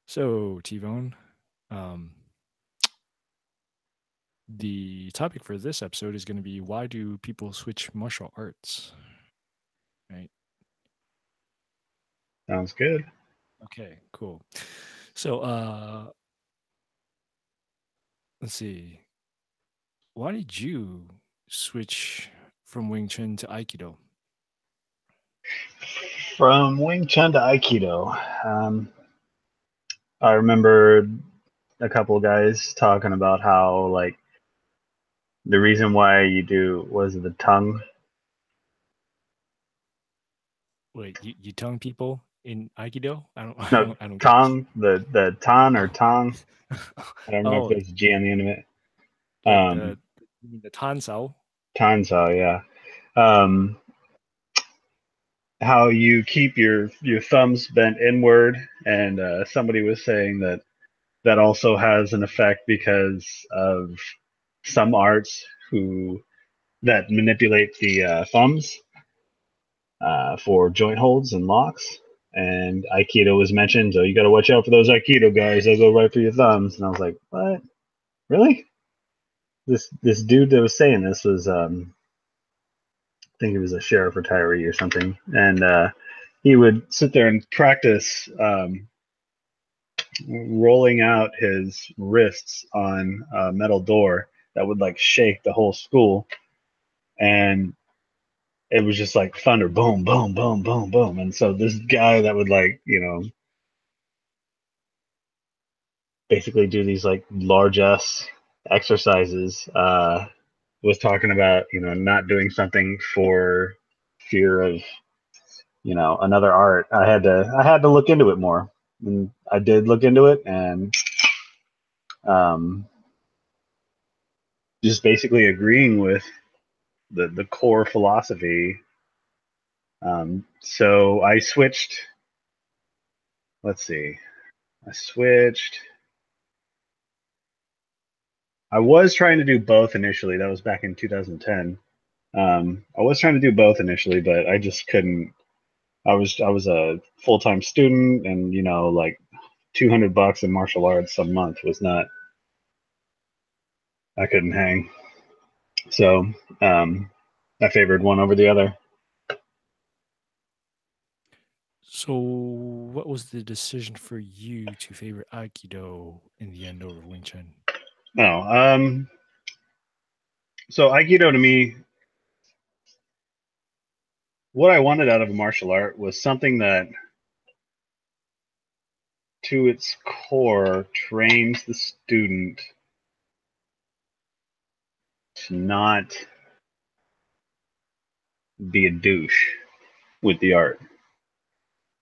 So, T-Bone, um, the topic for this episode is going to be why do people switch martial arts? Right? Sounds good. Okay, cool. So, let's see. Why did you switch from Wing Chun to Aikido? From Wing Chun to Aikido, I remember a couple of guys talking about how like the reason why you do was the tongue. Wait, you tongue people in Aikido? I don't, I No, don't, I don't get this. tongue, the tan or Oh, tong. I don't remember if oh, there's a G on the end of it. like Um, the you mean the Tansao? Tanzao, yeah. Um, how you keep your thumbs bent inward, and somebody was saying that that also has an effect because of some arts who that manipulate the thumbs for joint holds and locks. And Aikido was mentioned, so you got to watch out for those Aikido guys. They'll go right for your thumbs. And I was like, what? Really? This dude that was saying this was, I think he was a sheriff retiree or something, and he would sit there and practice rolling out his wrists on a metal door that would like shake the whole school, and it was just like thunder, boom, boom, boom, boom, boom. And so this guy that would like, basically do these like large ass exercises, was talking about, not doing something for fear of, another art. I had to look into it more. And I did look into it, and um, just basically agreeing with the core philosophy. So I switched, let's see, I switched I was trying to do both initially. That was back in 2010. I was trying to do both initially, but I just couldn't. I was a full time student, and like $200 in martial arts a month was not. I couldn't hang. So I favored one over the other. So, what was the decision for you to favor Aikido in the end over Wing Chun? Oh, so Aikido to me, what I wanted out of a martial art was something that, to its core, trains the student to not be a douche with the art.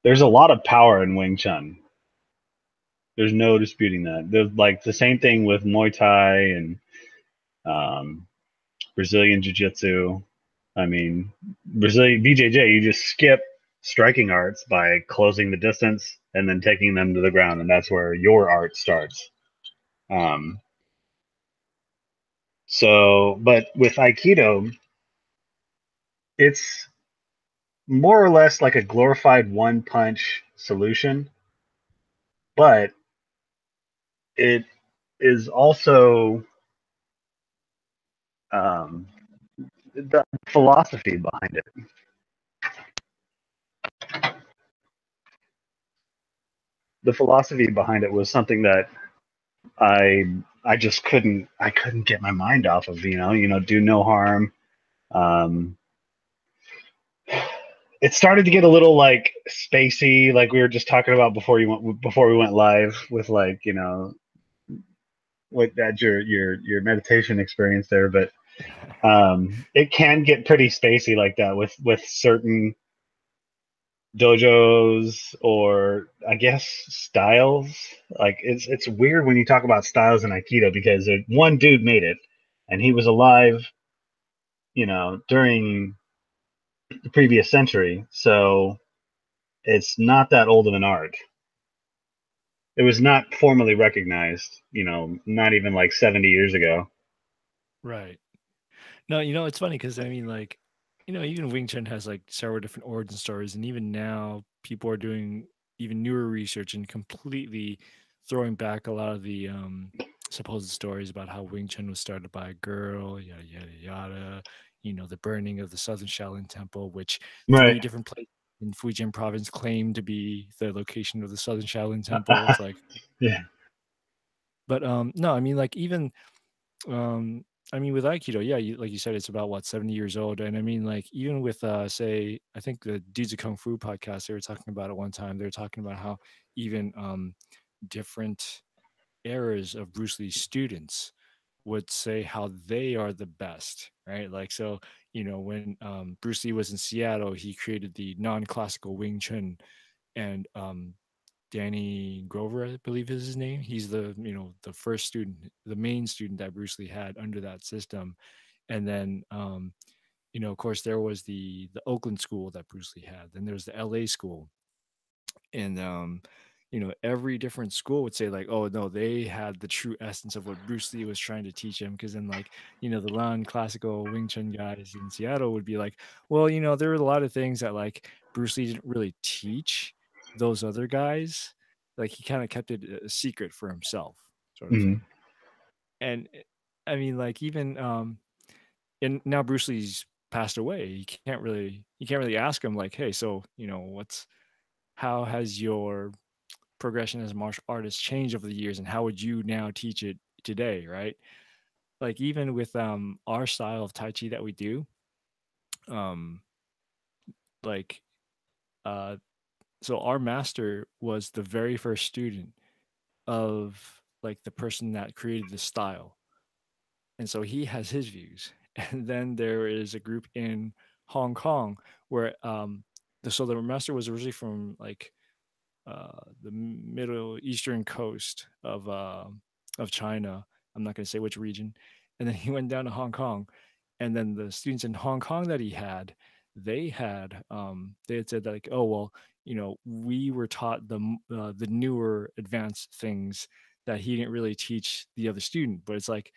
There's a lot of power in Wing Chun. There's no disputing that. There's like the same thing with Muay Thai and um, Brazilian Jiu Jitsu. I mean, Brazilian BJJ, you just skip striking arts by closing the distance and then taking them to the ground, and that's where your art starts. Um, but with Aikido, it's more or less like a glorified one punch solution, but it is also um, the philosophy behind it. The philosophy behind it was something that I I just couldn't get my mind off of. Do no harm. Um, it started to get a little like spacey, like we were just talking about before we went live with like with that your meditation experience there, but it can get pretty spacey like that with certain dojos or I guess styles. Like it's weird when you talk about styles in Aikido because one dude made it and he was alive, during the previous century. So it's not that old of an art. It was not formally recognized, not even like 70 years ago. Right. No, it's funny because I mean, even Wing Chun has like several different origin stories, and even now people are doing even newer research and completely throwing back a lot of the supposed stories about how Wing Chun was started by a girl, yada yada yada. The burning of the Southern Shaolin Temple, which Right. three different places in Fujian province claim to be the location of the Southern Shaolin Temple. It's like, Yeah. but no, I mean, like, even um, I mean, with Aikido, yeah, like you said, it's about what, 70 years old. And I mean, like, even with say, I think the Dudes of Kung Fu podcast, they were talking about it one time. They were talking about how even different eras of Bruce Lee's students would say how they are the best, right? Like, so, when Bruce Lee was in Seattle, he created the non-classical Wing Chun, and Danny Grover, I believe is his name. He's the first student, the main student that Bruce Lee had under that system. And then of course there was the Oakland school that Bruce Lee had. Then there's the LA school. And every different school would say like, oh no, they had the true essence of what Bruce Lee was trying to teach him. Because then, like, the non-classical Wing Chun guys in Seattle would be like, well, there were a lot of things that like Bruce Lee didn't really teach those other guys. Like, he kind of kept it a secret for himself, sort of Mhm. thing. And I mean, like, even and now Bruce Lee's passed away. You can't really ask him like, hey, so what's how has your progression as a martial artist change over the years, and how would you now teach it today, right? Like, even with our style of Tai Chi that we do, um like uh so our master was the very first student of like the person that created the style, and so he has his views. And then there is a group in Hong Kong where the master was originally from like the Middle Eastern coast of China. I'm not going to say which region. And then he went down to Hong Kong, and then the students in Hong Kong that he had, they had said that like, oh well, we were taught the newer advanced things that he didn't really teach the other student. But it's like,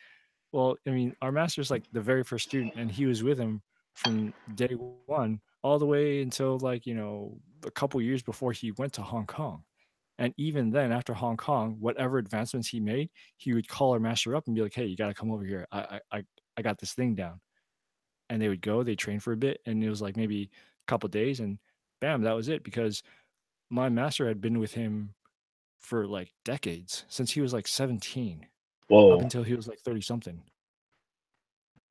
well, I mean, our master's like the very first student, and he was with him from day one all the way until like, a couple years before he went to Hong Kong. And even then, after Hong Kong, whatever advancements he made, he would call our master up and be like, "Hey, you got to come over here. I got this thing down." And they would go, they train for a bit, and it was like maybe a couple days, and bam, that was it. Because my master had been with him for like decades, since he was like 17 up Whoa. until he was like 30 something.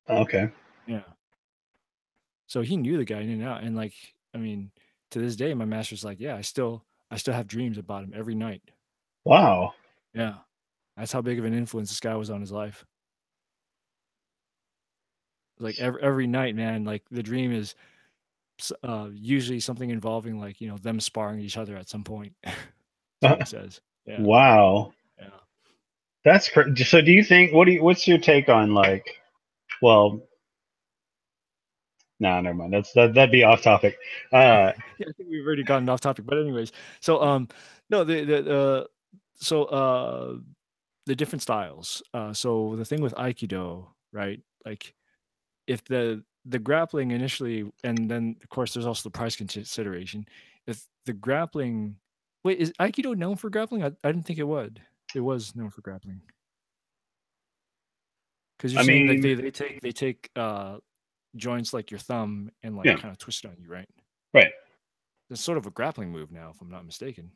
Okay. Yeah. So he knew the guy in and out. And like, I mean, to this day, my master's like, yeah, I still have dreams about him every night. Wow. Yeah. That's how big of an influence this guy was on his life. Like, every night, man, like the dream is usually something involving like, them sparring each other at some point. That's what he says. Yeah. Wow. Yeah. That's so. Do you think? What's your take on like? Well, no, never mind. That'd be off topic. Yeah, I think we've already gotten off topic, but anyways, so no, so the different styles. So the thing with Aikido, right? Like, if the grappling initially, and then of course there's also the price consideration. If the grappling, wait, is Aikido known for grappling? I didn't think it would. It was known for grappling, because you're I saying like mean, they take joints like your thumb and like yeah, kind of twist it on you, right? right. It's sort of a grappling move now, if I'm not mistaken.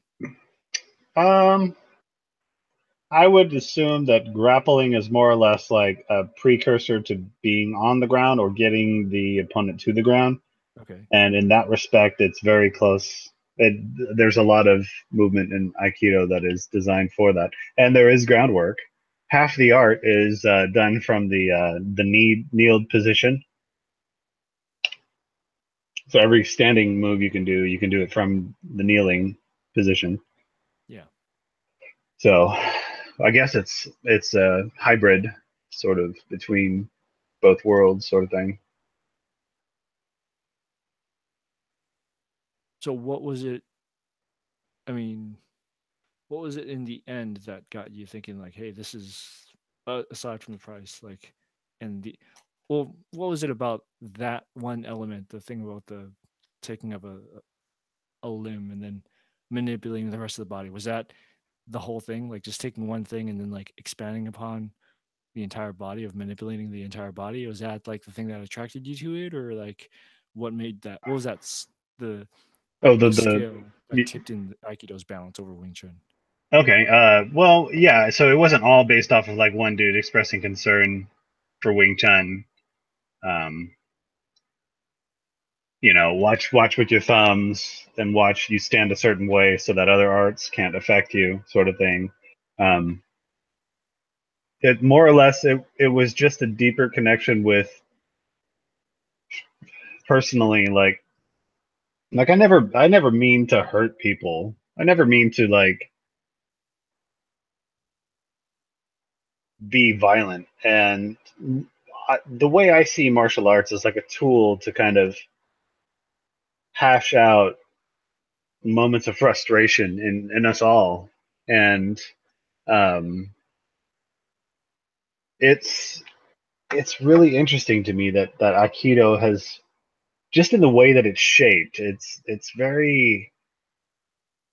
Um, I would assume that grappling is more or less like a precursor to being on the ground or getting the opponent to the ground. Okay. And in that respect, it's very close. It, there's a lot of movement in Aikido that is designed for that, and there is groundwork. Half the art is done from the kneeled position. So every standing move you can do it from the kneeling position. Yeah. So I guess it's a hybrid sort of between both worlds sort of thing. So what was it? I mean, what was it in the end that got you thinking like, hey, this is aside from the price, like, and the well, what was it about that one element, the thing about the taking of a limb and then manipulating the rest of the body? Was that the whole thing? Like just taking one thing and then like expanding upon the entire body of manipulating the entire body? Was that like the thing that attracted you to it, or like what made that? What was that? The Oh, the scale that y- tipped in Aikido's balance over Wing Chun? okay. Well, yeah. So it wasn't all based off of like one dude expressing concern for Wing Chun. Um, watch with your thumbs and watch you stand a certain way so that other arts can't affect you, sort of thing. Um, it more or less it was just a deeper connection with personally like I never mean to hurt people. I never mean to like be violent. And the way I see martial arts is like a tool to kind of hash out moments of frustration in us all. And um, it's it's really interesting to me that Aikido has, just in the way that it's shaped, it's very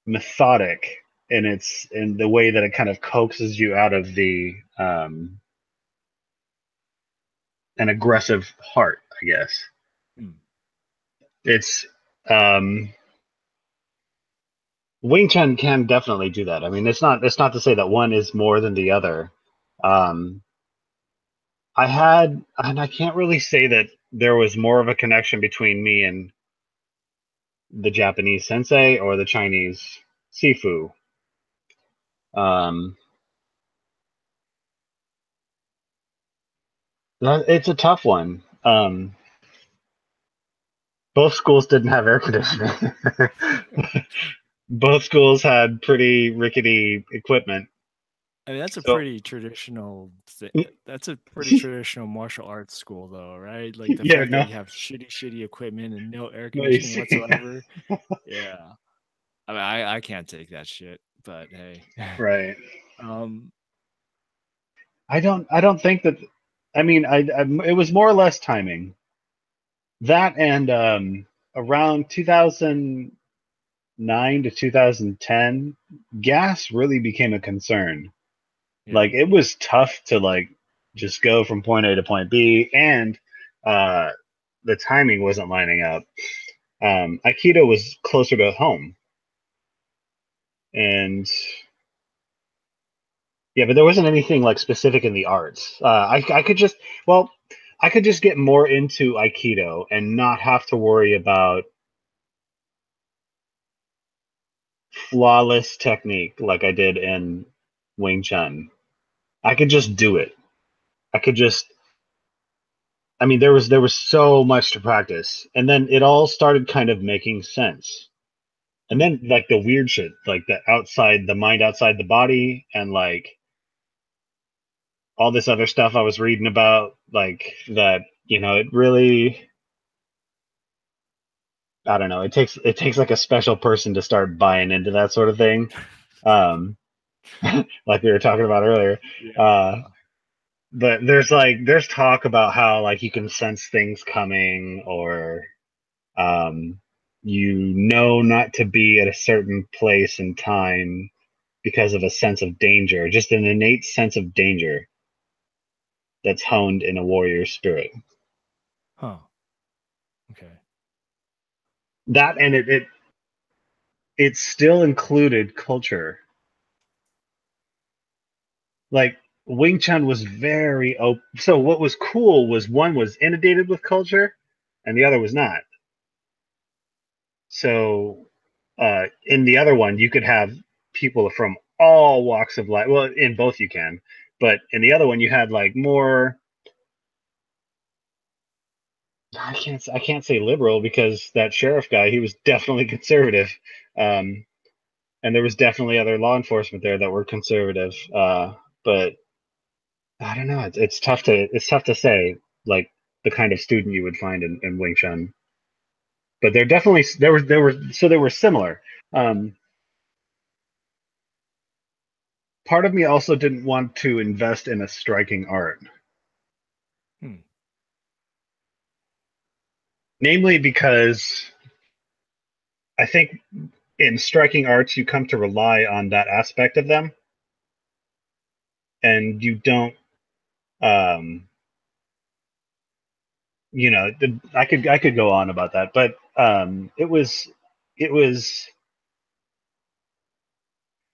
methodic, and it's in the way that it kind of coaxes you out of the an aggressive heart, I guess. Hmm. It's um Wing Chun can definitely do that. I mean, it's not to say that one is more than the other. Um, and I can't really say that there was more of a connection between me and the Japanese sensei or the Chinese sifu. Um, it's a tough one. Both schools didn't have air conditioning. Both schools had pretty rickety equipment. I mean, that's a So pretty traditional. That's a pretty traditional martial arts school, though, right? Like the yeah, fact that no, you have shitty equipment and no air no, you conditioning see, whatsoever. Yeah, I mean, I can't take that shit. But hey, right. um, I don't think that. I mean, it was more or less timing. That and around 2009 to 2010, gas really became a concern. yeah, Like it was tough to like just go from point A to point B, and uh, the timing wasn't lining up. Aikido was closer to home, and yeah, but there wasn't anything like specific in the arts. I could just, well, I could just get more into Aikido and not have to worry about flawless technique like I did in Wing Chun. I could just do it. I could just, I mean, there was so much to practice, and then it all started kind of making sense. And hmm. then like the weird shit, like the mind outside the body, and like all this other stuff I was reading about, like that, it really, I don't know. It takes like a special person to start buying into that sort of thing. Um, like we were talking about earlier. Uh, Yeah. but there's talk about how like you can sense things coming, or um, not to be at a certain place and time because of a sense of danger, just an innate sense of danger that's honed in a warrior spirit. Huh. Okay. That, and it still included culture. Like Wing Chun was very open. So what was cool was one was inundated with culture, and the other was not. So in the other one, you could have people from all walks of life. Well, in both you can, but in the other one, you had like more. I can't say liberal, because that sheriff guy, he was definitely conservative, um, and there was definitely other law enforcement there that were conservative. But I don't know. It's tough to say like the kind of student you would find in Wing Chun. But they're definitely they were similar. Um, Part of me also didn't want to invest in a striking art, Hmm. namely because I think in striking arts, you come to rely on that aspect of them, and you don't. Um, I could go on about that, but it was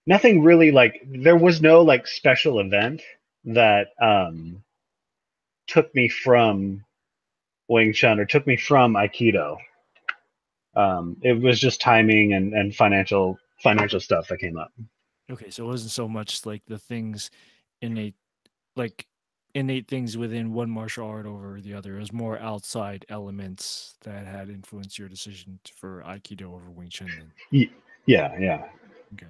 nothing really like there was no like special event that took me from Wing Chun or took me from Aikido. It was just timing and financial stuff that came up. Okay, so it wasn't so much like the things innate, like innate things within one martial art over the other. It was more outside elements that had influenced your decision for Aikido over Wing Chun. Then, Yeah, yeah. okay,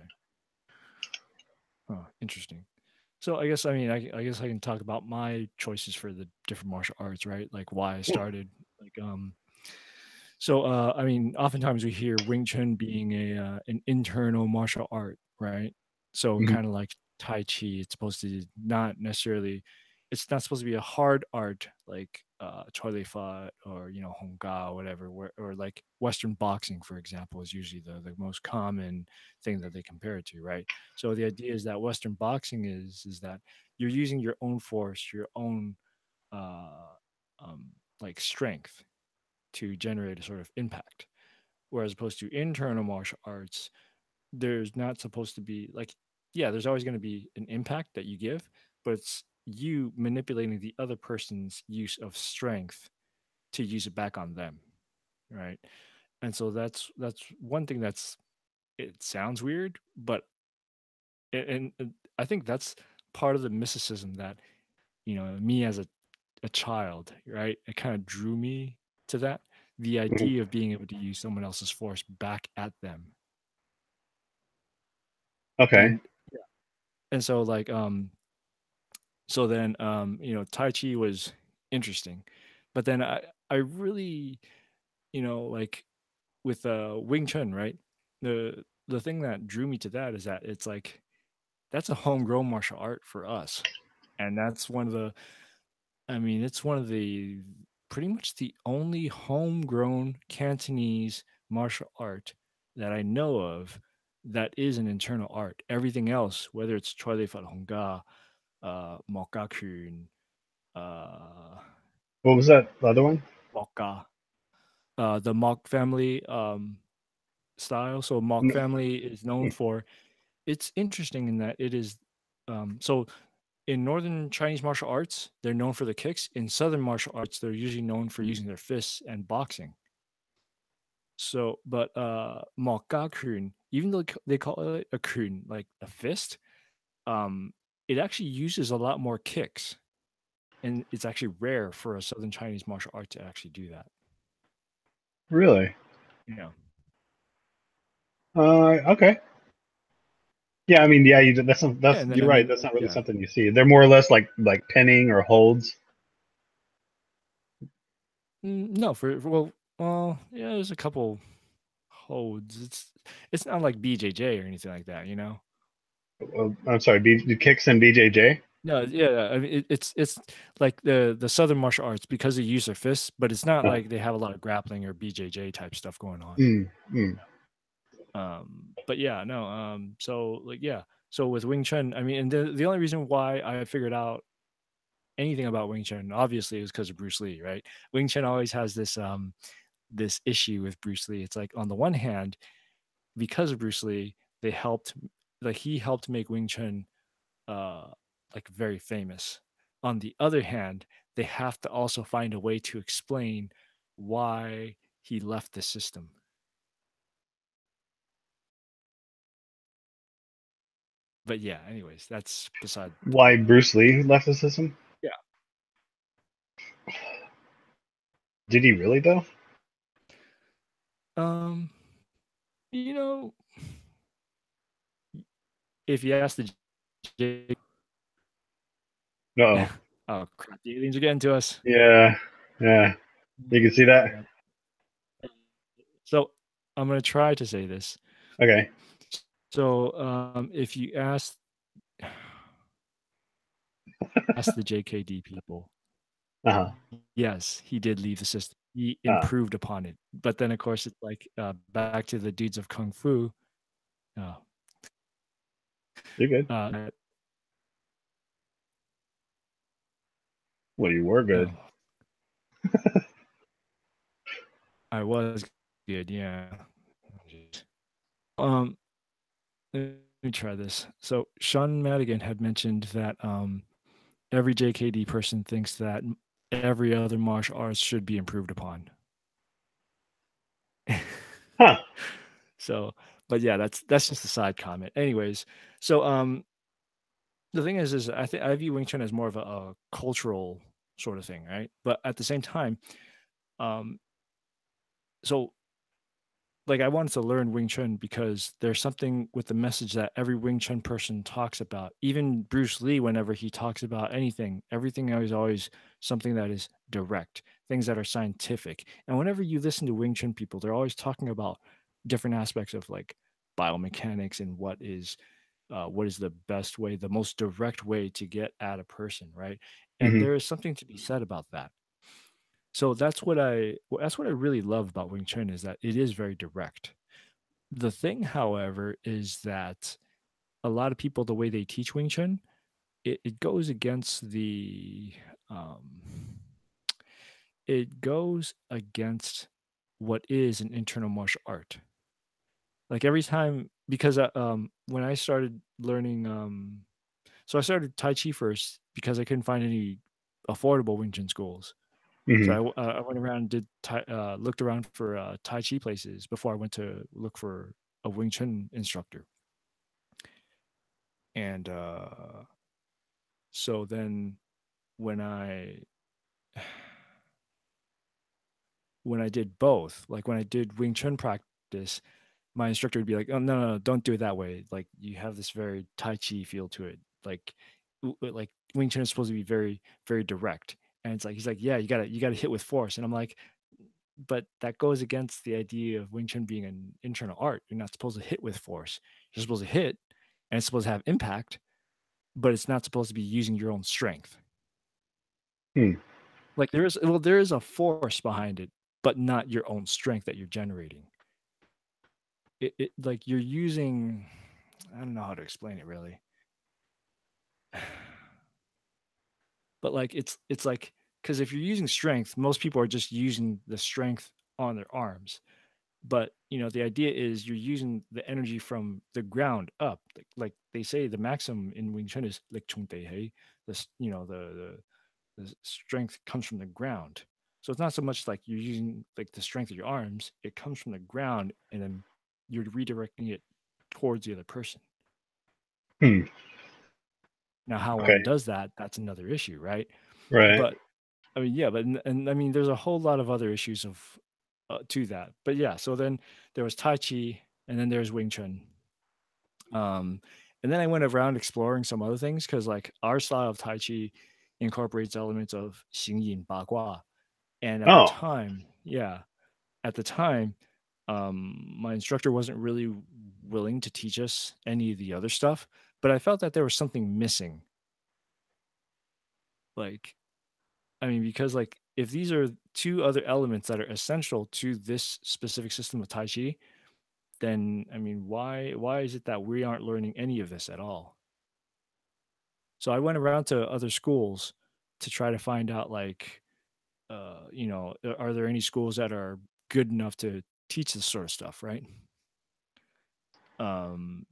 interesting. So I guess I guess I can talk about my choices for the different martial arts, right? Like why I started. Like So, oftentimes we hear Wing Chun being an internal martial art, right? So, Mhm. kind of like Tai Chi, it's not supposed to be a hard art like Choi Li Fa or Hong Ga or whatever, or like Western boxing, for example, is usually the most common thing that they compare it to, right? So the idea is that Western boxing is that you're using your own force, your own uh, like strength to generate a sort of impact. Whereas opposed to internal martial arts, there's not supposed to be like, yeah, there's always going to be an impact that you give, but it's you manipulating the other person's use of strength to use it back on them, right? And so that's one thing it sounds weird, but and I think that's part of the mysticism that me as a child, right? It kind of drew me to that. The Mhm. idea of being able to use someone else's force back at them. Okay. And and so like so then Tai Chi was interesting. But then I really, like with Wing Chun, right? The thing that drew me to that is that it's like that's a homegrown martial art for us. And that's one of the it's one of the pretty much the only homegrown Cantonese martial art that I know of that is an internal art. Everything else, whether it's Choi Li Fat Hong Ga, Mokakun, uh, What was that other one? Mokka, the Mok family style. So Mok No. family is known for. It's interesting in that it is. So in northern Chinese martial arts, they're known for the kicks. In southern martial arts, they're usually known for using their fists and boxing. So, but Mokka-kun, even though they call it a kun, like a fist, um, it actually uses a lot more kicks, and it's actually rare for a southern Chinese martial art to actually do that. Really? Yeah, Okay. Yeah, I mean, yeah, yeah, that's and then you're right. That's not really yeah, something you see. They're more or less like pinning or holds. No, well, yeah, there's a couple holds. It's not like BJJ or anything like that, you know. I'm sorry, kicks and BJJ. No, yeah, I mean it's like the Southern martial arts because they use their fists, but it's not Uh, like they have a lot of grappling or BJJ type stuff going on. mm, mm. But yeah, no, so like yeah, so with Wing Chun, and the only reason why I figured out anything about Wing Chun, obviously, is because of Bruce Lee, right? Wing Chun always has this issue with Bruce Lee. It's like on the one hand, because of Bruce Lee, he helped make Wing Chun uh, like very famous. On the other hand, they have to also find a way to explain why he left the system. But yeah, anyways, that's beside the Why point. Bruce Lee left the system? Yeah. Did he really though? Um, you know, if you ask the J- No. oh crap, the aliens are getting to us. Yeah, yeah. You can see that. Yeah. So I'm gonna try to say this. Okay. So if you ask the JKD people, Uh huh. yes, he did leave the system. He Uh, improved upon it. But then, of course, it's like back to the dudes of Kung Fu. Oh, You're good. uh, Well, you were good. oh, I was good, yeah. Um, let me try this. So Sean Madigan had mentioned that every JKD person thinks that every other martial arts should be improved upon. Huh. So, but yeah, that's just a side comment. Anyways, so the thing is I think I view Wing Chun as more of a cultural sort of thing, right? But at the same time, um, so like I wanted to learn Wing Chun because there's something with the message that every Wing Chun person talks about. Even Bruce Lee, whenever he talks about anything, everything is always something that is direct, things that are scientific. And whenever you listen to Wing Chun people, they're always talking about different aspects of like biomechanics and what is the best way, the most direct way to get at a person, right? And Hmm. there is something to be said about that. So that's what I really love about Wing Chun is that it is very direct. The thing, however, is that a lot of people, the way they teach Wing Chun, it goes against um, it goes against what is an internal martial art. Like every time, because when I started learning, so I started Tai Chi first because I couldn't find any affordable Wing Chun schools. So Hmm. I went around and looked around for Tai Chi places before I went to look for a Wing Chun instructor. And so then when I when I did both, like when I did Wing Chun practice, my instructor would be like, "Oh no, don't do it that way. Like you have this very Tai Chi feel to it. Like Wing Chun is supposed to be very very direct." And it's like he's like, "Yeah, you gotta hit with force." And I'm like, "But that goes against the idea of Wing Chun being an internal art. You're not supposed to hit with force. You're supposed to hit, and it's supposed to have impact, but it's not supposed to be using your own strength." Hmm. Like there is a force behind it, but not your own strength that you're generating. It like you're using I don't know how to explain it really. But like it's like because if you're using strength, most people are just using the strength on their arms. But the idea is you're using the energy from the ground up. Like they say the maxim in Wing Chun is like chung Tei Hei. This the strength comes from the ground. So it's not so much like you're using like the strength of your arms, it comes from the ground and then you're redirecting it towards the other person. Hmm. Now, how Okay. one does that, that's another issue, right? Right. But I mean, yeah, but and I mean, there's a whole lot of other issues of to that. But yeah, so then there was Tai Chi, and then there's Wing Chun. Um, and then I went around exploring some other things because like our style of Tai Chi incorporates elements of Xing Yin Ba Gua. And at the Oh. time, yeah, at the time, my instructor wasn't really willing to teach us any of the other stuff, but I felt that there was something missing. Like, I mean, because like if these are two other elements that are essential to this specific system of Tai Chi, then I mean, why is it that we aren't learning any of this at all? So I went around to other schools to try to find out like are there any schools that are good enough to teach this sort of stuff, right? Um,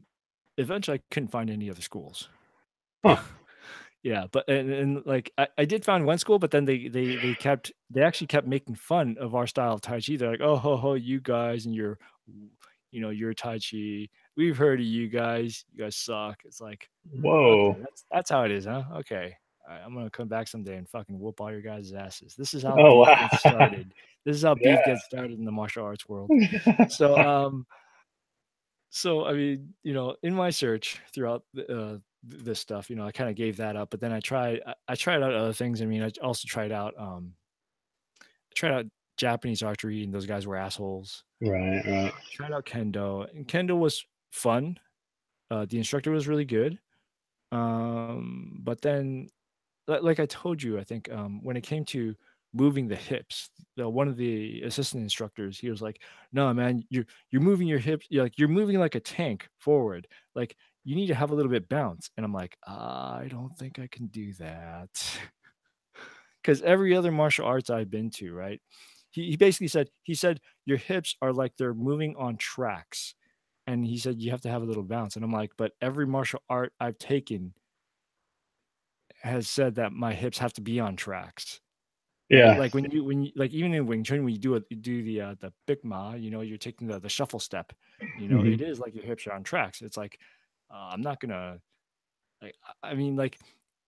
Eventually, I couldn't find any other schools. Huh. Yeah, but and like I did find one school, but then they actually kept making fun of our style of Tai Chi. They're like, "Oh ho ho, you guys and your Tai Chi. We've heard of you guys. You guys suck." It's like, okay, Whoa. that's how it is, huh? Okay. All right, I'm gonna come back someday and fucking whoop all your guys' asses. This is how Oh beef wow. gets started. This is how beef Yeah. gets started in the martial arts world. So, I mean, in my search throughout this stuff, I kind of gave that up. But then I tried out other things. I mean, I also tried out Japanese archery, and those guys were assholes. Right. Right. Tried out kendo, and kendo was fun. The instructor was really good. But then, like I told you, I think when it came to moving the hips. One of the assistant instructors, he was like, "No, man, you're moving your hips. You're moving like a tank forward. Like you need to have a little bit bounce." And I'm like, I don't think I can do that. Because every other martial arts I've been to, right? He basically said, your hips are like they're moving on tracks. And he said, you have to have a little bounce. And I'm like, but every martial art I've taken has said that my hips have to be on tracks. Right? Yeah. Like when you like even in Wing Chun, when you do it, you do the Big Ma, you're taking the shuffle step, Hmm. it is like your hips are on tracks. It's like, I'm not gonna like, I mean, like,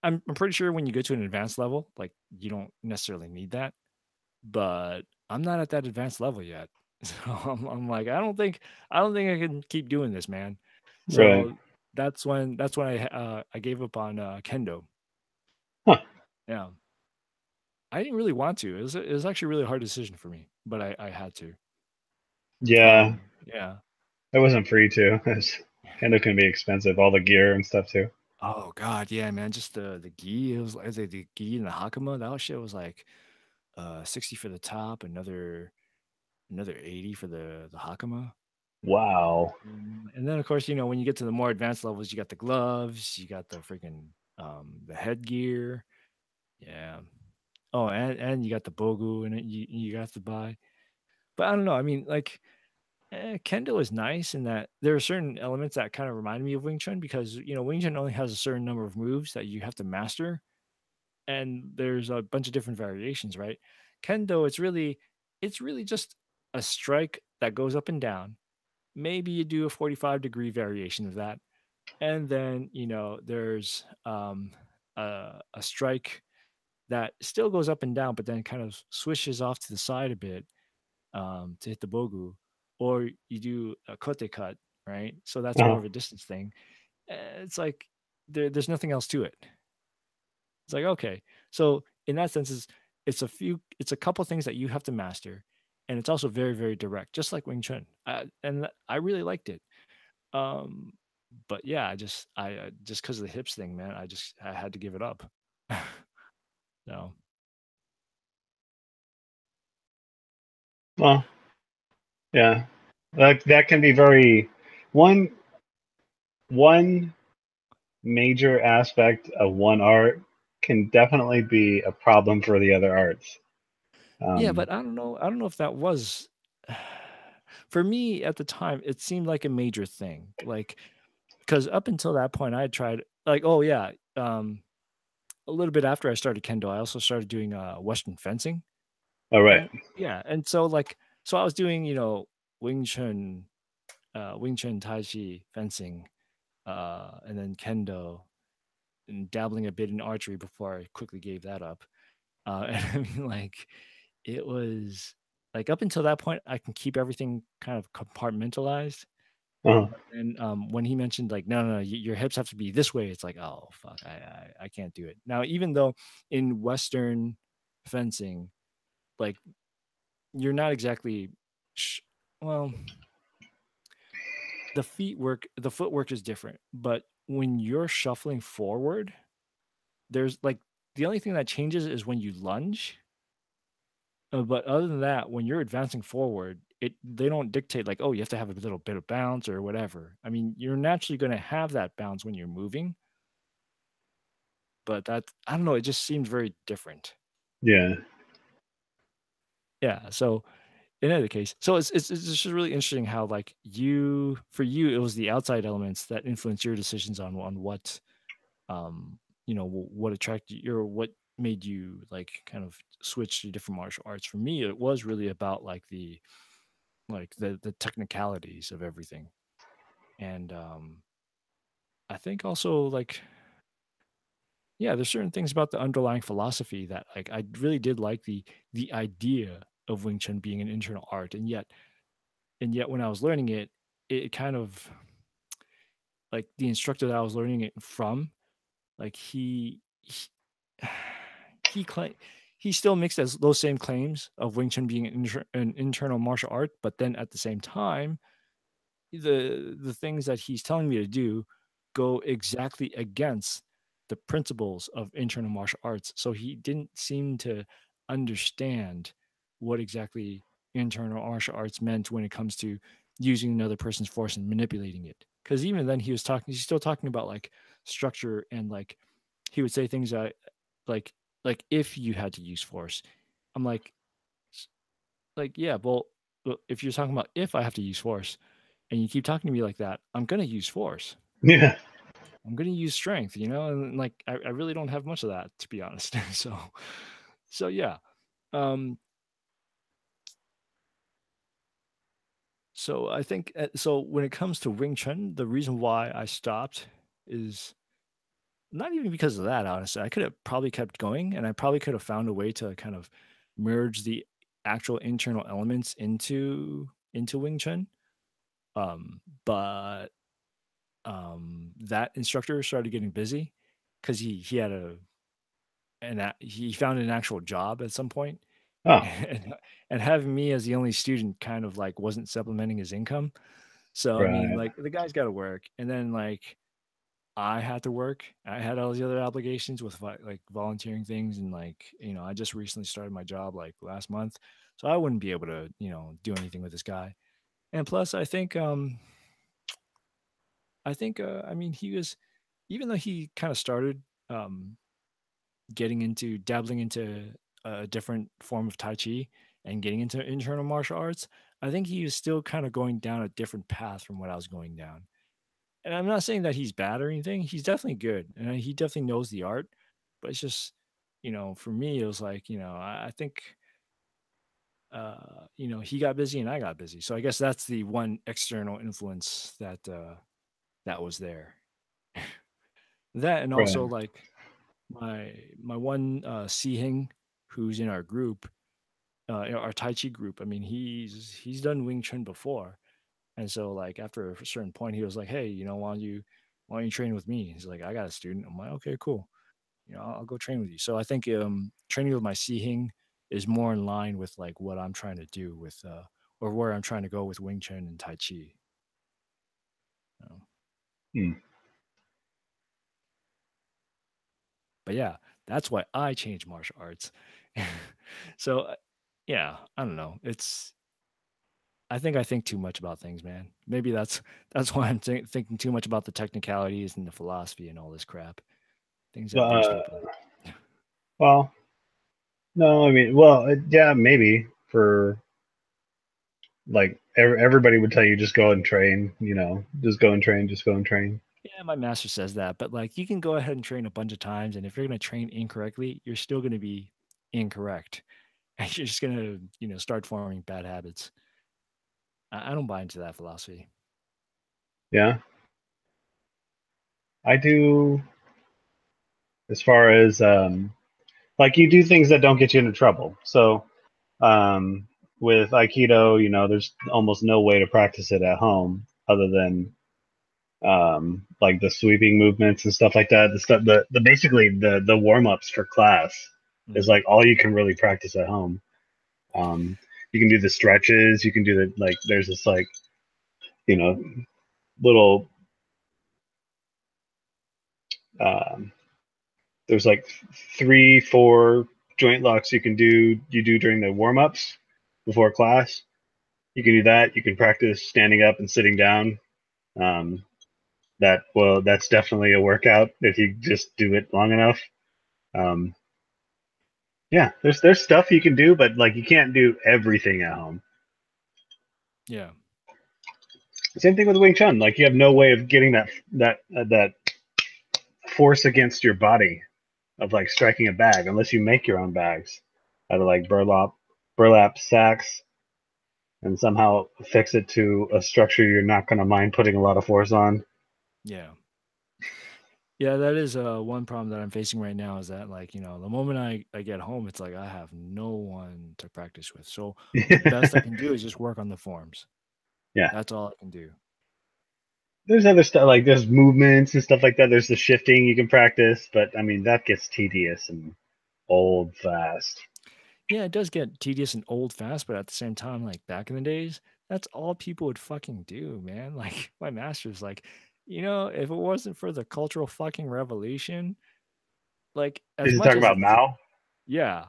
I'm pretty sure when you go to an advanced level, like, you don't necessarily need that, but I'm not at that advanced level yet. So I'm like, I don't think I can keep doing this, man. Right. So that's when I gave up on kendo. Huh. Yeah. I didn't really want to. It was actually a really hard decision for me, but I had to. Yeah. Yeah. I wasn't free to. It's kind of can be expensive, all the gear and stuff too. Oh god, yeah, man. Just the gi. It was like the gi and the hakama. That shit was like 60 for the top, another 80 for the hakama. Wow. And then of course, when you get to the more advanced levels, you got the gloves, you got the freaking the headgear. Yeah. Oh, and you got the bogu and you have to buy. But I don't know. I mean, like kendo is nice in that there are certain elements that kind of remind me of Wing Chun because Wing Chun only has a certain number of moves that you have to master, and there's a bunch of different variations, right? Kendo, it's really just a strike that goes up and down. Maybe you do a 45-degree variation of that, and then there's a strike that still goes up and down, but then kind of swishes off to the side a bit to hit the bogu, or you do a kote cut, right? So that's more Uh-huh. of a distance thing. It's like there's nothing else to it. It's like, okay. So in that sense, it's a couple things that you have to master. And it's also very, very direct, just like Wing Chun. And I really liked it. Um, but yeah, just because of the hips thing, man, I had to give it up. So Well, yeah. That can be very one one major aspect of one art can definitely be a problem for the other arts. yeah, Um, but I don't know if that was for me at the time, it seemed like a major thing. Like, because up until that point I had tried like, oh yeah, a little bit after I started Kendo, I also started doing Western fencing. all right. And yeah, and so like so I was doing, Wing Chun, Wing Chun Tai Chi fencing, and then Kendo and dabbling a bit in archery before I quickly gave that up. And I mean like it was like up until that point I can keep everything kind of compartmentalized. Uh-huh. But then when he mentioned like no, no, no, your hips have to be this way, it's like, oh fuck, I can't do it. Now even though in Western fencing, like you're not exactly sh- well, the footwork is different, but when you're shuffling forward, there's like the only thing that changes is when you lunge. But other than that, when you're advancing forward, they don't dictate like, oh, you have to have a little bit of bounce or whatever. I mean, you're naturally going to have that bounce when you're moving, but that I don't know, it just seems very different. Yeah. Yeah. So in either case, so it's just really interesting how like for you it was the outside elements that influence your decisions on what what attracted you or what made you like kind of switch to different martial arts. For me, it was really about like the technicalities of everything. And I think also like yeah, there's certain things about the underlying philosophy that like I really did like the idea of Wing Chun being an internal art, and yet when I was learning it, it kind of like the instructor that I was learning it from, like he claim he still makes those same claims of Wing Chun being an internal martial art, but then at the same time, the things that he's telling me to do go exactly against the principles of internal martial arts. So he didn't seem to understand what exactly internal martial arts meant when it comes to using another person's force and manipulating it. Because even then, he's still talking about like structure and like he would say things like like if you had to use force. I'm like yeah, well, if you're talking about if I have to use force, and you keep talking to me like that, I'm gonna use force. Yeah. I'm gonna use strength, and like I really don't have much of that to be honest. So yeah. Um, so I think so when it comes to Wing Chun, the reason why I stopped is not even because of that, honestly. I could have probably kept going and I probably could have found a way to kind of merge the actual internal elements into Wing Chun. But that instructor started getting busy because he had he found an actual job at some point, Oh, and and having me as the only student kind of like wasn't supplementing his income. So I mean, right. like the guy's got to work, and then like I had to work. I had all these other obligations with like volunteering things, and like I just recently started my job like last month, so I wouldn't be able to do anything with this guy. And plus, I think I mean he was even though he kind of started um getting into dabbling into a different form of tai chi and getting into internal martial arts, I think he was still kind of going down a different path from what I was going down. And I'm not saying that he's bad or anything. He's definitely good and he definitely knows the art, but it's just for me it was like I think he got busy and I got busy, so I guess that's the one external influence that was there. That and also Right. like my one Sihing who's in our group, our Tai Chi group. I mean, he's done Wing Chun before, and so like after a certain point, he was like, "Hey, why don't you train with me?" He's like, "I got a student." I'm like, "Okay, cool. I'll go train with you." So I think training with my Sihing is more in line with like what I'm trying to do with or where I'm trying to go with Wing Chun and Tai Chi. Um, Hmm. but yeah, that's why I changed martial arts. So yeah, I don't know. I think too much about things, man. Maybe that's why I'm thinking too much about the technicalities and the philosophy and all this crap. Things that I'm Uh, stupid. well, no, I mean, well, yeah, maybe for like everybody would tell you just go and train, just go and train, just go and train. Yeah, my master says that, but like you can go ahead and train a bunch of times, and if you're gonna train incorrectly, you're still gonna be incorrect, and you're just gonna start forming bad habits. I don't buy into that philosophy. Yeah, I do. As far as like you do things that don't get you into trouble. So um, with Aikido, there's almost no way to practice it at home other than like the sweeping movements and stuff like that. The stuff, the basically the warm ups for class is Mhm. like all you can really practice at home. Um, you can do the stretches. You can do the like. There's this like you know little um, there's like 3, 4 joint locks you do during the warm ups before class. You can do that. You can practice standing up and sitting down. Um, that's definitely a workout if you just do it long enough. Um, yeah, there's stuff you can do, but like you can't do everything at home. Yeah, Same thing with Wing Chun. Like you have no way of getting that force against your body of like striking a bag unless you make your own bags out of like burlap sacks and somehow fix it to a structure you're not going to mind putting a lot of force on. yeah, yeah. That is one problem that I'm facing right now. Is that like the moment I get home, it's like I have no one to practice with. So the best I can do is just work on the forms. Yeah. That's all I can do. There's other stuff like there's movements and stuff like that. There's the shifting you can practice, but I mean that gets tedious and old fast. Yeah, it does get tedious and old fast, but at the same time, like back in the days, that's all people would fucking do, man. Like my master's like, if it wasn't for the cultural fucking revolution, like as Is he much talking as about it's Mao? yeah,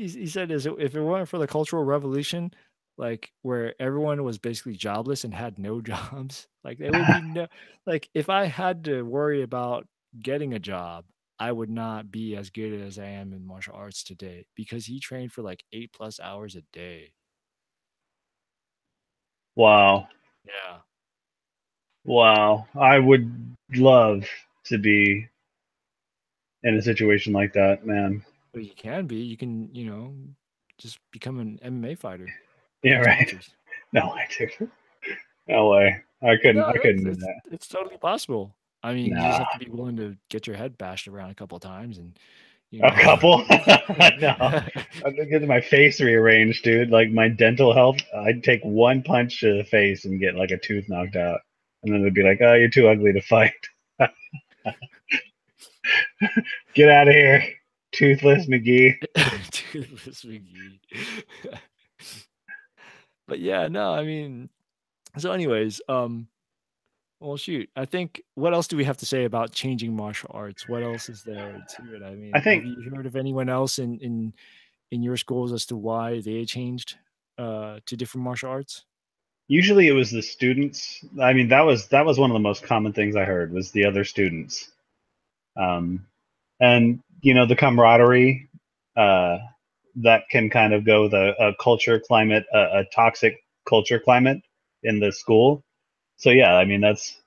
he said is if it weren't for the Cultural Revolution, like, where everyone was basically jobless and had no jobs, like, there would be no like, if I had to worry about getting a job, I would not be as good as I am in martial arts today because he trained for, like, 8 plus hours a day. Wow. Yeah. Wow. I would love to be in a situation like that, man. But you can be, you can, just become an MMA fighter, Yeah, get right. sponsors. No way, dude. No way. No, I that's couldn't do that. it's totally possible. I mean, you just Nah. have to be willing to get your head bashed around a couple times and, you A know. couple? No. I'm gonna get my face rearranged, dude. Like my dental health, I'd take one punch to the face and get like a tooth knocked out. And then they'd be like, oh, you're too ugly to fight. Get out of here, toothless McGee. Toothless McGee. But yeah, no, I mean, so anyways, well, shoot, I think what else do we have to say about changing martial arts? What else is there to it? I I mean, have think you heard of anyone else in your schools as to why they changed to different martial arts? usually it was the students. I mean, that was one of the most common things I heard was the other students. Um, and the camaraderie uh, that can kind of go with a culture climate, a toxic culture climate in the school. So yeah, I mean that's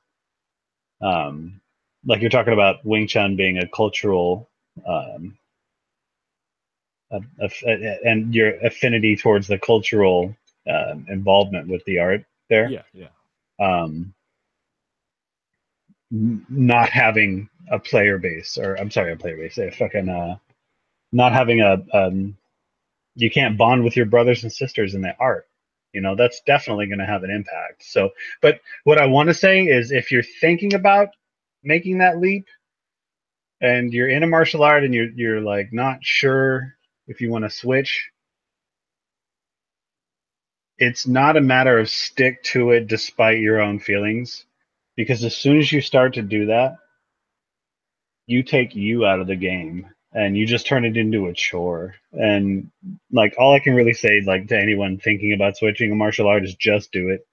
um, like you're talking about Wing Chun being a cultural um, and your affinity towards the cultural involvement with the art there. Yeah, yeah. Um, Not having a player base, or I'm sorry, a player base, a fucking not having a you can't bond with your brothers and sisters in the art. That's definitely going to have an impact. So, but what I want to say is if you're thinking about making that leap and you're in a martial art and you're like not sure if you want to switch, it's not a matter of stick to it despite your own feelings, because as soon as you start to do that, you take you out of the game and you just turn it into a chore. And like all I can really say like to anyone thinking about switching a martial art is just do it.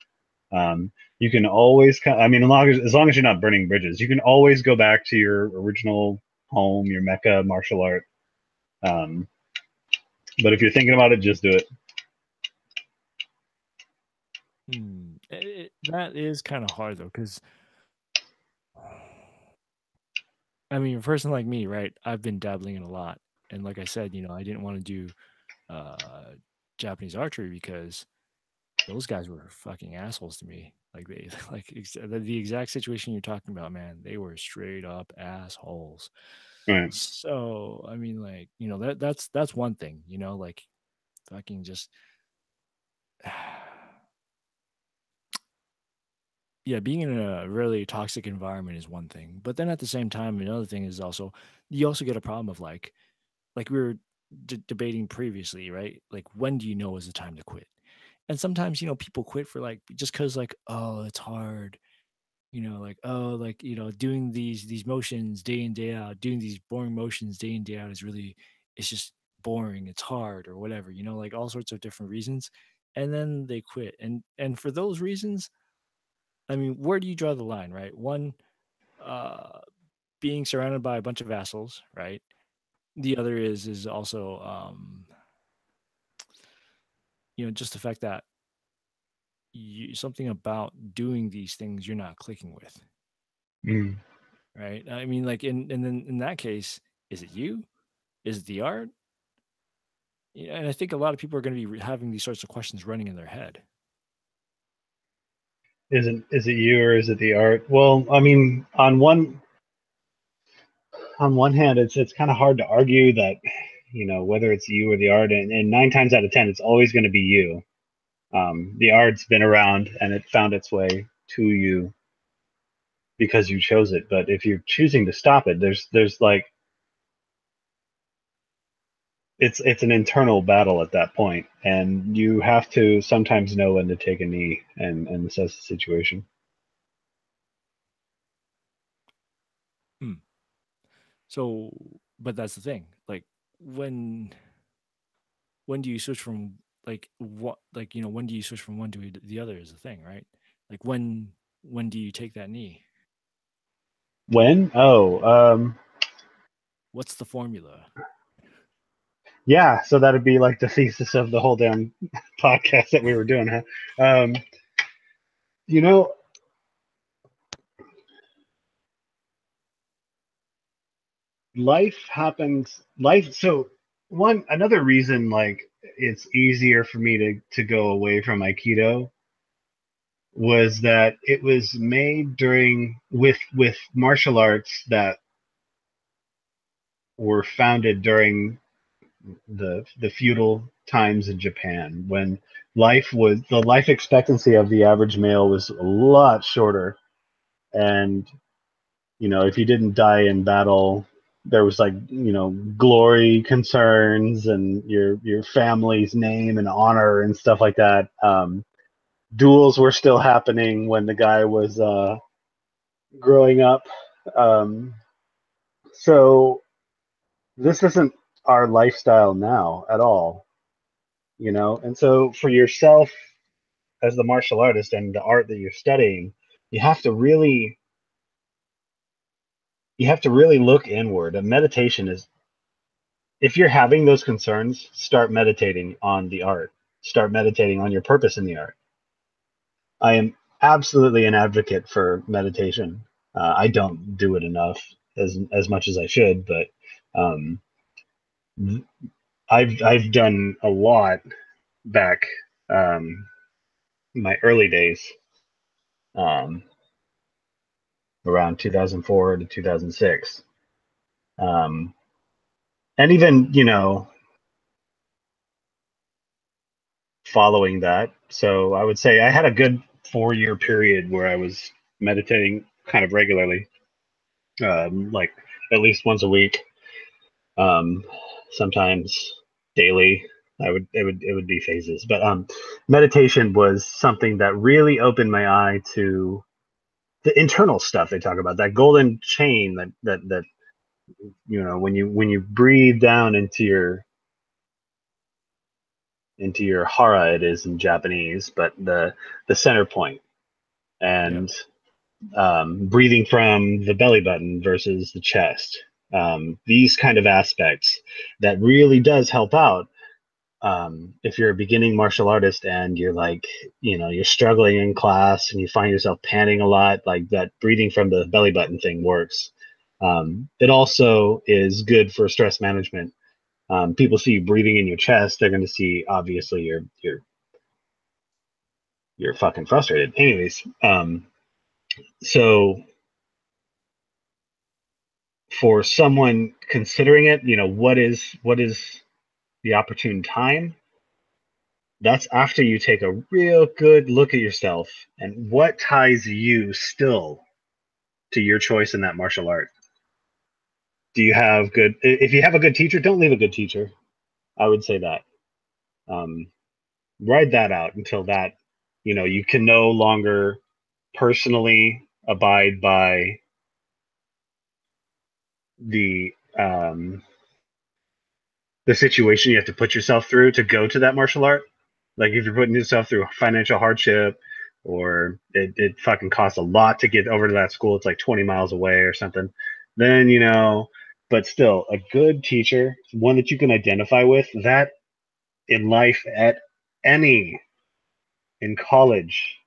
You can always, I mean, as long as you're not burning bridges, you can always go back to your original home, your mecca martial art. Um, but if you're thinking about it, just do it. That is kind of hard though, because I mean, a person like me, right? I've been dabbling in a lot, and like I said, I didn't want to do uh, Japanese archery because those guys were fucking assholes to me. Like they, the exact situation you're talking about, man. They were straight up assholes. Right. So I mean, like that's one thing, like fucking just yeah, being in a really toxic environment is one thing, but then at the same time, another thing is also you also get a problem of like we were debating previously, right? Like when do you know is the time to quit? And sometimes people quit for like just because like oh it's hard, like oh like doing these motions day in day out, doing these boring motions day in day out is really it's just boring, it's hard or whatever, like all sorts of different reasons, and then they quit, and for those reasons, I mean, where do you draw the line, right? One, uh, being surrounded by a bunch of assholes, right? The other is also, just the fact that something about doing these things you're not clicking with, Mm. right? I mean, like, and then in that case, is it you? Is it the art? Yeah, and I think a lot of people are going to be having these sorts of questions running in their head. Is it you or is it the art? Well, I mean, on one hand, it's kind of hard to argue that whether it's you or the art, and 9 times out of 10, it's always going to be you. The art's been around and it found its way to you because you chose it. But if you're choosing to stop it, there's like it's an internal battle at that point, and you have to sometimes know when to take a knee and assess the situation. Hmm. So, but that's the thing. Like when when do you switch from like what like when do you switch from one to the other is the thing, right? Like when do you take that knee? When? Oh, What's the formula? yeah. So that'd be like the thesis of the whole damn podcast that we were doing, huh? You know, life happens. Life. So one another reason, like it's easier for me to go away from Aikido was that it was made during with martial arts that were founded during the feudal times in Japan when the life expectancy of the average male was a lot shorter, and if you didn't die in battle, there was like glory concerns and your family's name and honor and stuff like that. Duels were still happening when the guy was growing up. Um, so this isn't our lifestyle now at all, and so for yourself as the martial artist and the art that you're studying, you have to really you have to really look inward. And meditation is, if you're having those concerns, start meditating on the art. Start meditating on your purpose in the art. I am absolutely an advocate for meditation. I don't do it enough, as much as I should, but um, I've done a lot back in my early days, um, around 2004 to 2006. Um, and even following that, so I would say I had a good 4 year period where I was meditating kind of regularly, like at least once a week, um, sometimes daily. It would be phases, but meditation was something that really opened my eye to the internal stuff they talk about, that golden chain that when you breathe down into your hara, it is in Japanese, but the center point, Yep. and breathing from the belly button versus the chest. These kind of aspects that really does help out. If you're a beginning martial artist and you're like, you're struggling in class and you find yourself panting a lot, like that breathing from the belly button thing works. It also is good for stress management. People see you breathing in your chest, they're going to see obviously you're fucking frustrated. Anyways, so for someone considering it, what is the opportune time? That's after you take a real good look at yourself and what ties you still to your choice in that martial art. Do you have good? If you have a good teacher, don't leave a good teacher. I would say that. Um, Ride that out until that you can no longer personally abide by the um, the situation you have to put yourself through to go to that martial art. Like if you're putting yourself through financial hardship, or it fucking costs a lot to get over to that school, it's like 20 miles away or something, then but still a good teacher, one that you can identify with, that in life, at any in college,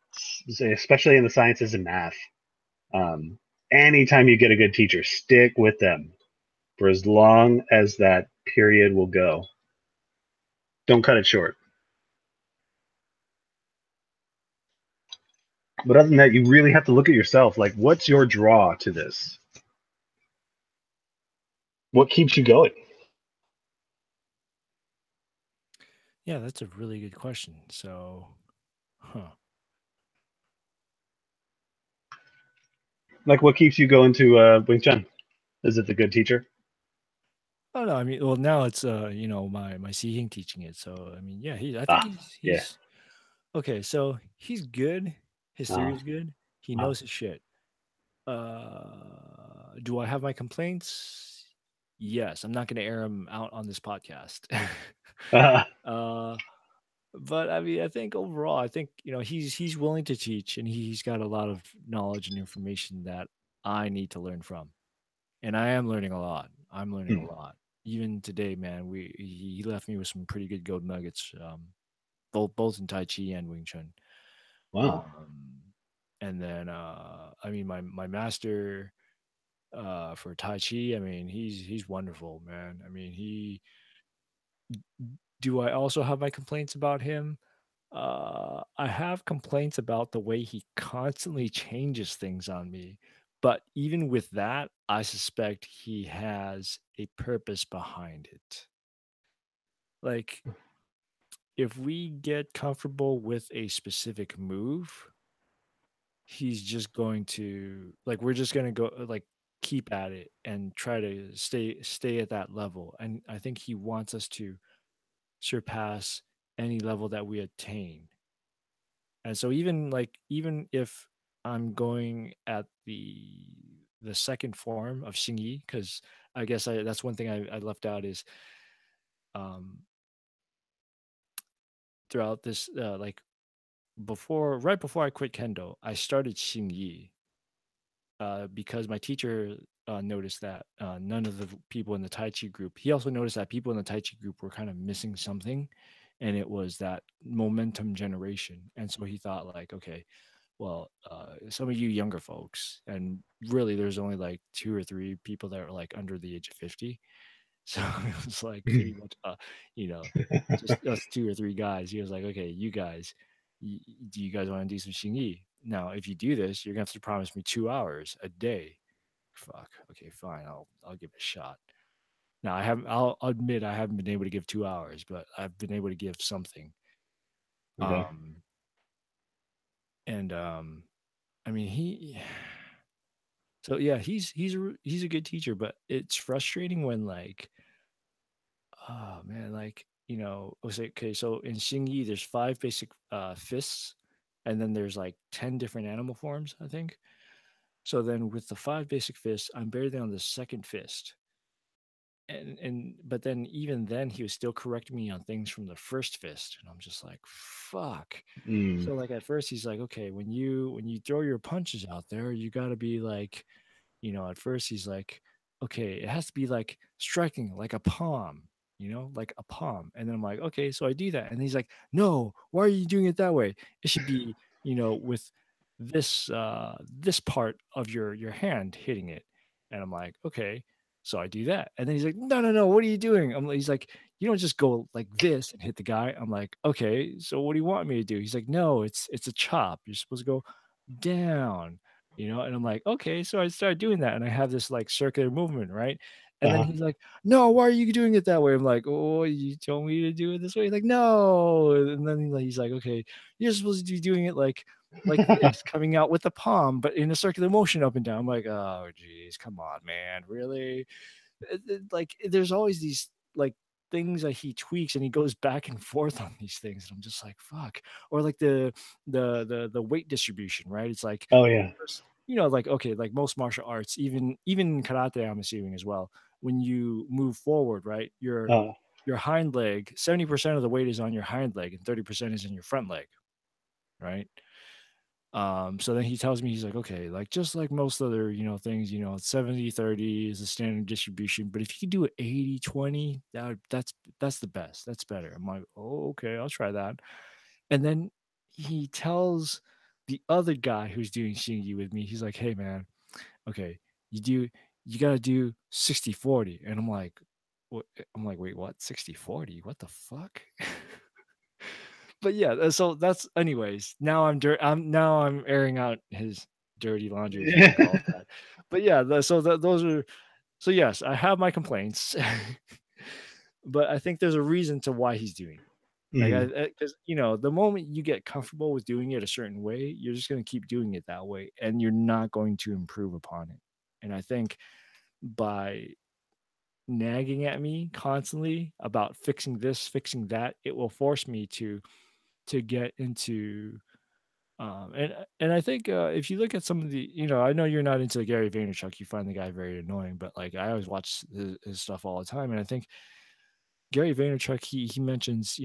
especially in the sciences and math, um, anytime you get a good teacher, stick with them for as long as that period will go. Don't cut it short. But other than that, you really have to look at yourself. Like, what's your draw to this? What keeps you going? Yeah, that's a really good question. So, huh. Like, what keeps you going to Wing Chun? Is it the good teacher? Oh no, I mean, well, now it's my seeing teaching it. So I mean, yeah, I think Ah, he's yeah. he's okay. So he's good. His theory Uh, is good. He uh, knows his shit. Do I have my complaints? Yes, I'm not going to air them out on this podcast. uh, but I mean, I think overall, I think he's willing to teach, and he's got a lot of knowledge and information that I need to learn from, and I am learning a lot. I'm learning a Hmm. lot. Even today, man, he left me with some pretty good gold nuggets, both in Tai Chi and Wing Chun. Wow. Um, and then I mean, my master for Tai Chi, I mean, he's wonderful, man. I mean, he do I also have my complaints about him? I have complaints about the way he constantly changes things on me. But even with that, I suspect he has a purpose behind it. Like, if we get comfortable with a specific move, he's just going to like we're just going to go like keep at it and try to stay at that level. And I think he wants us to surpass any level that we attain. And so even if I'm going at the second form of Xingyi, because I guess that's one thing I left out is um throughout this like right before I quit Kendo, I started Xingyi because my teacher noticed that none of the people in the Tai Chi group, he also noticed that people in the Tai Chi group were kind of missing something. And it was that momentum generation. And so he thought, like, okay, well, some of you younger folks, and really there's only like two or three people that are like under the age of 50. So it was like pretty much, you know, just us two or three guys. He was like, okay, you guys, do you guys want to do some Xingyi? Now, if you do this, you're gonna have to promise me 2 hours a day. Fuck. Okay, fine. I'll give it a shot. Now I haven't. I'll admit I haven't been able to give 2 hours, but I've been able to give something. Okay. Um, and I mean So yeah, he's a good teacher, but it's frustrating when like, oh man, like let's say okay, so in Xingyi there's five basic fists, and then there's like 10 different animal forms, I think. So then with the five basic fists, I'm barely on the second fist. And but then even then he was still correcting me on things from the first fist. And I'm just like, fuck. Mm. So like at first he's like, okay, when you throw your punches out there, you gotta be like, at first he's like, okay, it has to be like striking like a palm, like a palm. And then I'm like, okay, so I do that. And he's like, no, why are you doing it that way? It should be, with this part of your hand hitting it. And I'm like, okay. So I do that. And then he's like, no, no, no, what are you doing? He's like, you don't just go like this and hit the guy. I'm like, okay, so what do you want me to do? He's like, no, it's a chop. You're supposed to go down, and I'm like, okay. So I started doing that, and I have this like circular movement, right? And then Uh-huh. he's like, no, why are you doing it that way? I'm like, oh, you told me to do it this way. He's like, no. And then he's like, okay, you're supposed to be doing it like this, coming out with the palm, but in a circular motion up and down. I'm like, oh geez, come on, man, really? Like there's always these like things that he tweaks, and he goes back and forth on these things, and I'm just like, fuck. Or like the weight distribution, right? It's like Oh yeah. first, like okay, like most martial arts, even in karate, I'm assuming as well, when you move forward, right, Uh, your hind leg, 70% of the weight is on your hind leg and 30% is in your front leg, right? So then he tells me, he's like, okay, like just like most other, things, 70/30 is the standard distribution. But if you do it 80/20, that's the best. That's better. I'm like, oh, okay, I'll try that. And then he tells the other guy who's doing Shingi with me, he's like, hey man, okay, you gotta do 60/40. And I'm like, what? I'm like, wait, what? 60/40? What the fuck? But yeah, so that's anyways, now I'm airing out his dirty laundry, if you can call it that. But yeah, those are so yes, I have my complaints, but I think there's a reason to why he's doing it. Like mhm. because the moment you get comfortable with doing it a certain way, you're just gonna keep doing it that way, and you're not going to improve upon it. And I think by nagging at me constantly about fixing this, fixing that, it will force me to get into and I think if you look at some of the I know you're not into Gary Vaynerchuk, you find the guy very annoying, but like I always watch his stuff all the time, and I think Gary Vaynerchuk, he mentions,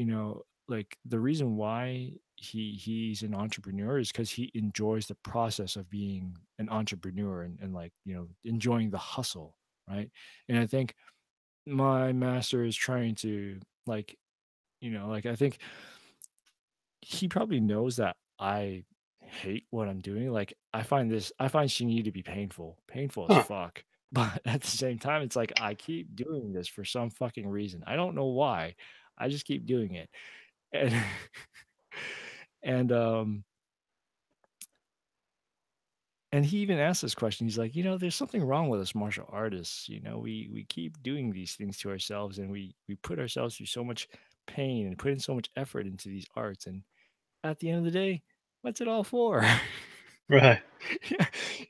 like the reason why he's an entrepreneur is because he enjoys the process of being an entrepreneur and like, enjoying the hustle, right? And I think my master is trying to like, like I think he probably knows that I hate what I'm doing. Like I find Shinyi to be painful as Huh. fuck. But at the same time, it's like I keep doing this for some fucking reason. I don't know why. I just keep doing it. And and and he even asked this question. He's like, there's something wrong with us martial artists. We keep doing these things to ourselves and we put ourselves through so much pain and put in so much effort into these arts. And at the end of the day, what's it all for? Right.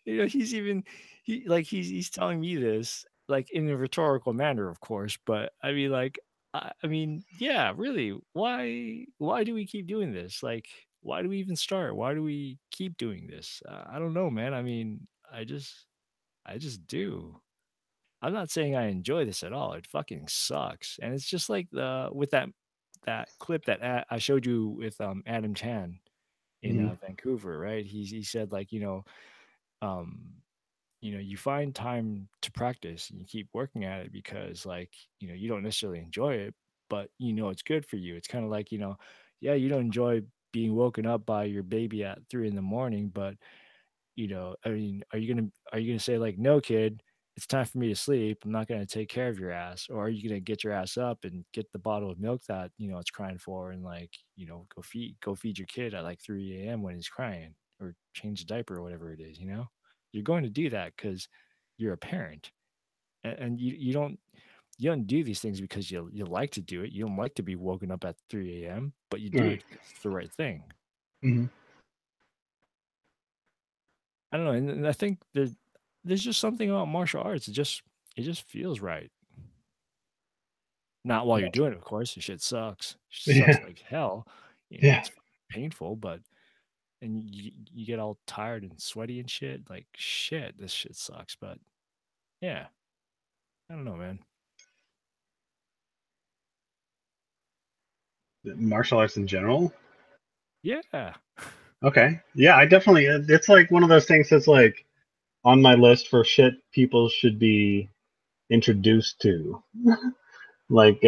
Yeah, he's even he's telling me this like in a rhetorical manner, of course, but I mean, like, I mean, yeah, really, why do we keep doing this? Like, why do we even start? Why do we keep doing this? I don't know, man. I mean, I just do. I'm not saying I enjoy this at all. It fucking sucks, and it's just like the with that clip that I showed you with Adam Chan in Hmm. Vancouver, right? He said like um, you find time to practice and you keep working at it because like, you don't necessarily enjoy it, but it's good for you. It's kind of like, yeah, you don't enjoy being woken up by your baby at 3 in the morning, but I mean, are you gonna say like, no, kid, it's time for me to sleep. I'm not gonna take care of your ass, or are you gonna get your ass up and get the bottle of milk that it's crying for, and like go feed your kid at like 3 a.m. when he's crying, or change the diaper or whatever it is. You're going to do that because you're a parent, and you don't do these things because you like to do it. You don't like to be woken up at 3 a.m., but you do Right. it because it's the right thing. Hmm. I don't know, and I think there's just something about martial arts. It just feels right. Not while you're doing it, of course. The shit sucks. Sucks Yeah. like hell. Yeah. It's painful, but and you get all tired and sweaty and shit. Like shit, this shit sucks. But yeah, I don't know, man. Martial arts in general. Yeah, Okay. Yeah, I definitely. It's like one of those things that's like on my list for shit people should be introduced to, like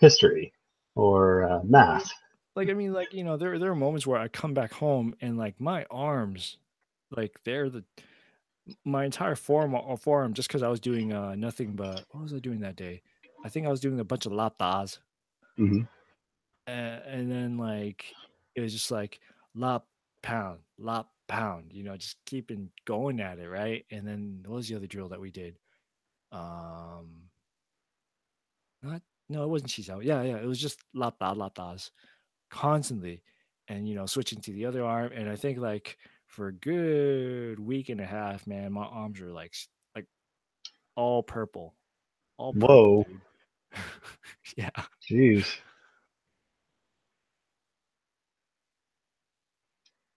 history or like, math. I mean, like there are moments where I come back home and like my arms, like they're the my entire forearm just because I was doing nothing but what was I doing that day? I think I was doing a bunch of latas. Hmm. And then like it was just like lap lap pound, just keeping going at it, right? And then what was the other drill that we did? Um, not no, it wasn't Shiso. Yeah, yeah, it was just latas constantly, and switching to the other arm. And I think like for a good week and a half, man, my arms were like all purple, Whoa. dude. Yeah, Jeez.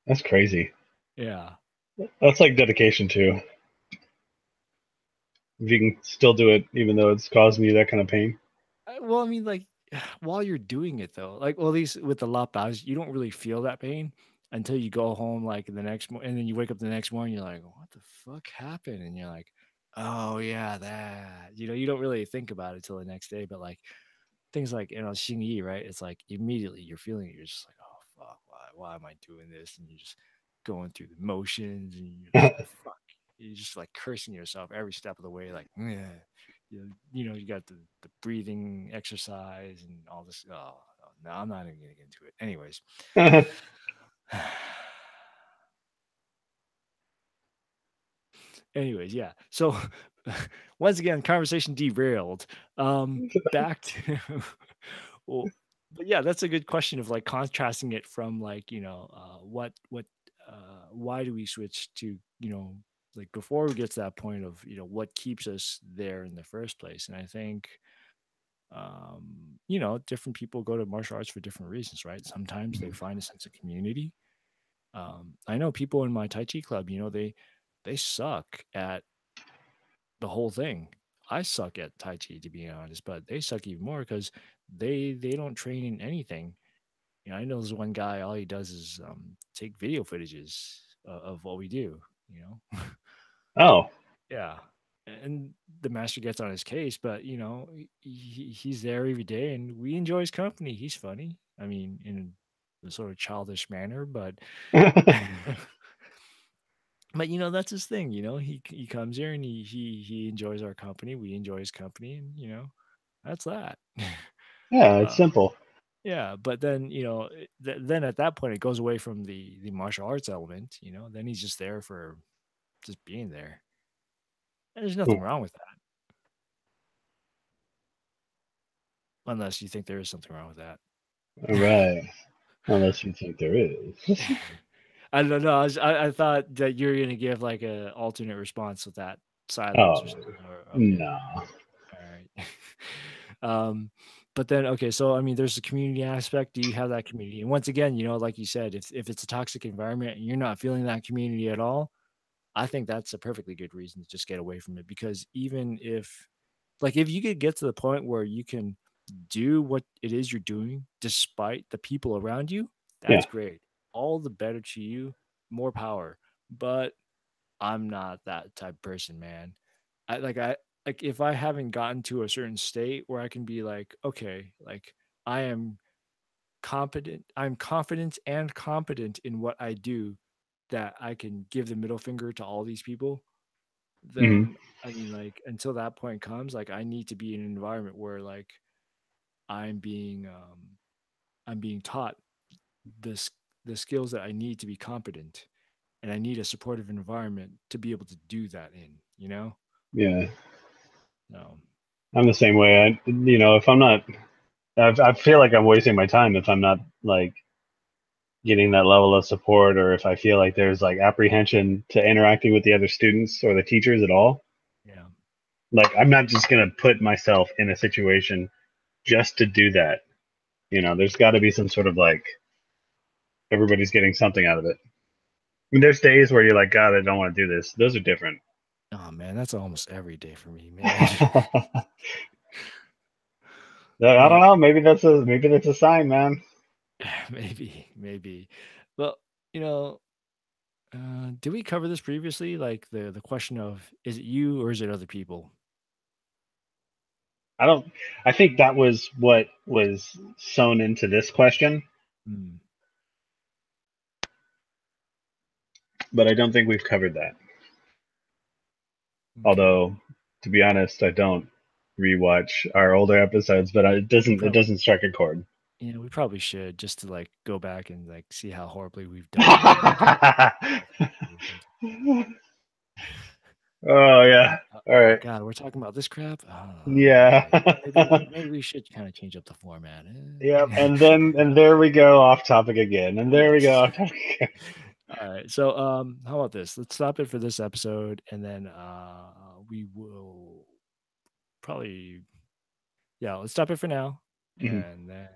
That's crazy. yeah. That's like dedication too. If you can still do it even though it's causing you that kind of pain. Well, I mean, like, while you're doing it though, like, well, at least with the lap bars, you don't really feel that pain until you go home, like the next morning, and then you wake up the next morning, you're like, what the fuck happened? And you're like, oh yeah, that. You don't really think about it till the next day, but like things like Xingyi, right? It's like immediately you're feeling it, you're just like, oh fuck, why am I doing this? And you're just going through the motions, and you're just like, fuck. You're just like cursing yourself every step of the way, like, yeah. You got the breathing exercise and all this. Oh, no, I'm not even getting into it. Anyways, yeah. So once again, conversation derailed. Back to well, but yeah, that's a good question of like contrasting it from like why do we switch to like before we get to that point of what keeps us there in the first place. And I think different people go to martial arts for different reasons, right? Sometimes they find a sense of community. I know people in my Tai Chi club, they suck at the whole thing. I suck at Tai Chi, to be honest, but they suck even more because they don't train in anything. I know there's one guy, all he does is take video footages of what we do, you know? Oh, Yeah. And the master gets on his case, but he's there every day and we enjoy his company. He's funny. I mean, in a sort of childish manner, but but that's his thing, he comes here and he enjoys our company, we enjoy his company, and that's that. yeah, it's uh, simple. yeah, but then then at that point it goes away from the martial arts element, then he's just there for just being there, and there's nothing Hmm. wrong with that, unless you think there is something wrong with that. All right. Unless you think there is. I don't know. I thought that you were gonna give like a alternate response with that silence Oh, or something. Or okay, no. all right. um, but then okay, so I mean, there's the community aspect. Do you have that community? And once again, like you said, if it's a toxic environment and you're not feeling that community at all, I think that's a perfectly good reason to just get away from it. Because even if, like, if you could get to the point where you can do what it is you're doing despite the people around you, Yeah. that's great. All the better to you, more power. But I'm not that type of person, man. I like if I haven't gotten to a certain state where I can be like, okay, like I am I'm confident and competent in what I do, that I can give the middle finger to all these people, Hmm. then I mean, like, until that point comes, like, I need to be in an environment where, like, I'm being I'm being taught the s- the skills that I need to be competent, and I need a supportive environment to be able to do that in, Yeah. No. I'm the same way. If I'm not, I feel like I'm wasting my time if I'm not like getting that level of support, or if I feel like there's like apprehension to interacting with the other students or the teachers at all. Yeah. Like, I'm not just going to put myself in a situation just to do that. There's got to be some sort of like everybody's getting something out of it. I mean, there's days where you're like, God, I don't want to do this. Those are different. Oh man, that's almost every day for me, man. I don't But know. Maybe that's a sign, man. maybe. Well, you know, did we cover this previously? Like the question of, is it you or is it other people? I don't. I think that was what was sewn into this question, Hmm. but I don't think we've covered that. Okay. Although, to be honest, I don't rewatch our older episodes, but it We doesn't it probably, doesn't strike a chord. we probably should, just to like go back and like see how horribly we've done and like improvement. Oh Like, yeah. All oh right. God, we're talking about this crap. Oh, Yeah. okay. Maybe we should kind of change up the format. Yep. And there we go off topic again. And there we go Yes. off topic again. All right. So how about this? Let's stop it for this episode and then we will probably, yeah, let's stop it for now. Mhm. And then